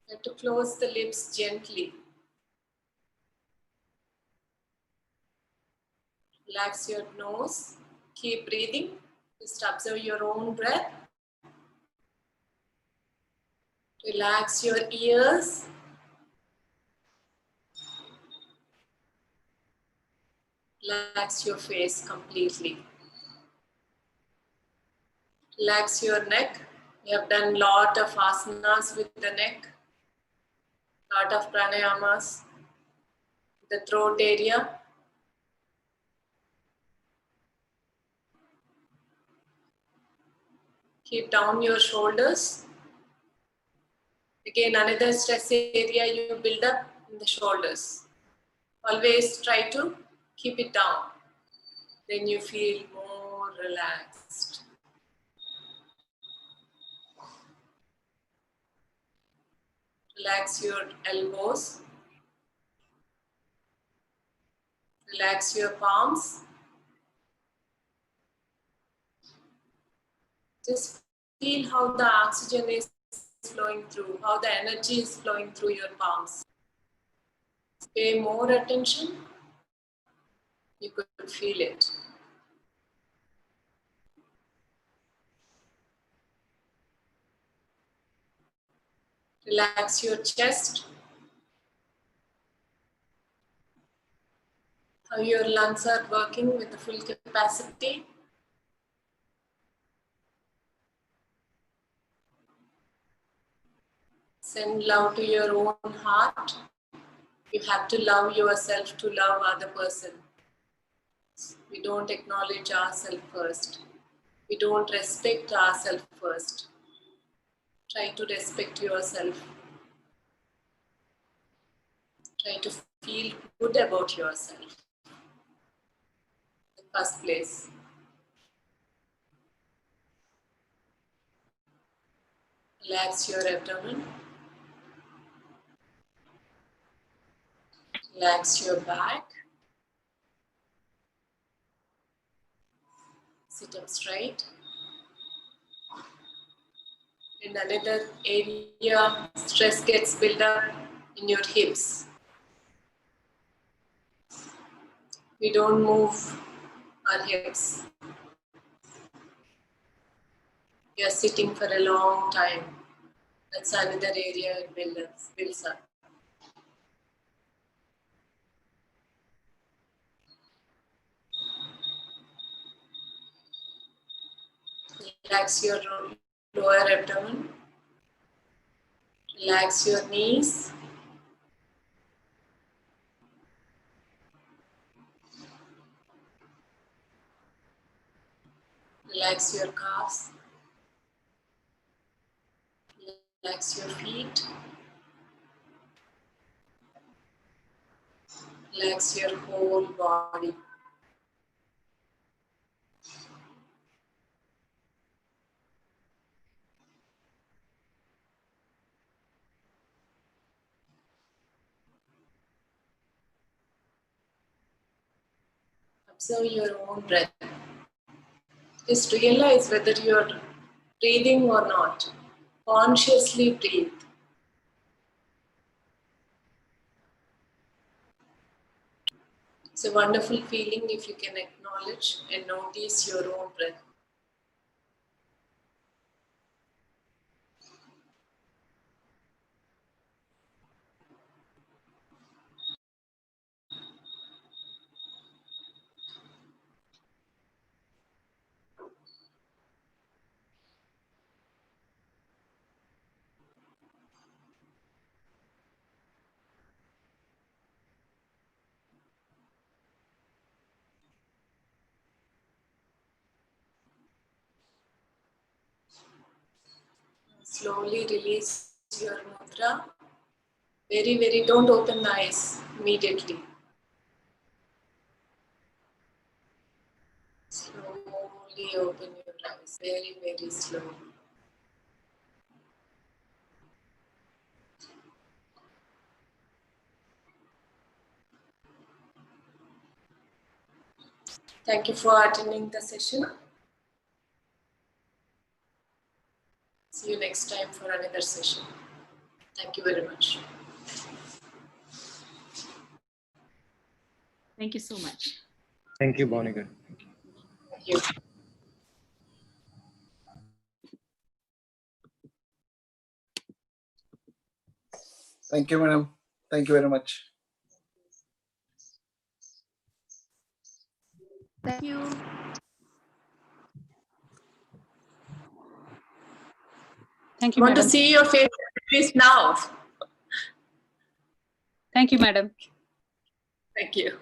You have to close the lips gently. Relax your nose. Keep breathing. Just observe your own breath. Relax your ears. Relax your face completely. Relax your neck. We have done a lot of asanas with the neck. Lot of pranayamas. The throat area. Keep down your shoulders. Again, another stress area you build up in the shoulders. Always try to keep it down. Then you feel more relaxed. Relax your elbows. Relax your palms. Just feel how the oxygen is flowing through, how the energy is flowing through your palms. Pay more attention. You could feel it. Relax your chest. How your lungs are working with the full capacity. Send love to your own heart. You have to love yourself to love other person. We don't acknowledge ourselves first. We don't respect ourselves first. Try to respect yourself. Try to feel good about yourself. In the first place. Relax your abdomen. Relax your back. Sit up straight. In another area, stress gets built up in your hips. We don't move our hips. We are sitting for a long time. That's another area it builds up. Relax your lower abdomen. Relax your knees. Relax your calves. Relax your feet. Relax your whole body. Observe your own breath. Just realize whether you're breathing or not. Consciously breathe. It's a wonderful feeling if you can acknowledge and notice your own breath. Slowly release your mudra. Don't open the eyes immediately. Slowly open your eyes, very slowly. Thank you for attending the session. See you next time for another session. Thank you very much. Thank you so much. Thank you, Bhonika. Thank you. Thank you, madam. Thank you very much. Thank you. Thank I you, want to madam. see your face now. Thank you, madam. Thank you.